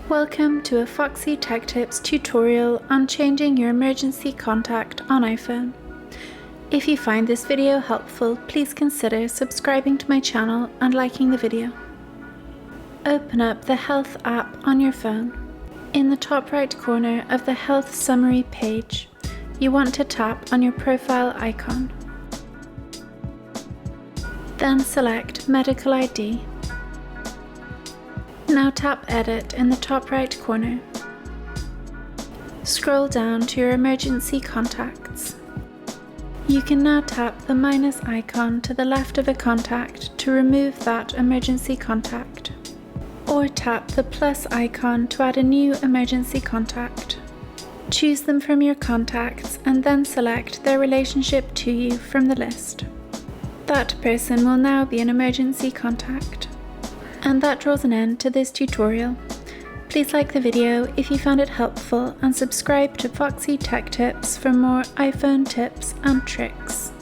Welcome to a Foxy Tech Tips tutorial on changing your emergency contact on iPhone. If you find this video helpful, please consider subscribing to my channel and liking the video. Open up the Health app on your phone. In the top right corner of the Health Summary page, you want to tap on your profile icon. Then select Medical ID. Now tap Edit in the top right corner. Scroll down to your emergency contacts. You can now tap the minus icon to the left of a contact to remove that emergency contact, or tap the plus icon to add a new emergency contact. Choose them from your contacts and then select their relationship to you from the list. That person will now be an emergency contact. And that draws an end to this tutorial. Please like the video if you found it helpful and subscribe to Foxy Tech Tips for more iPhone tips and tricks.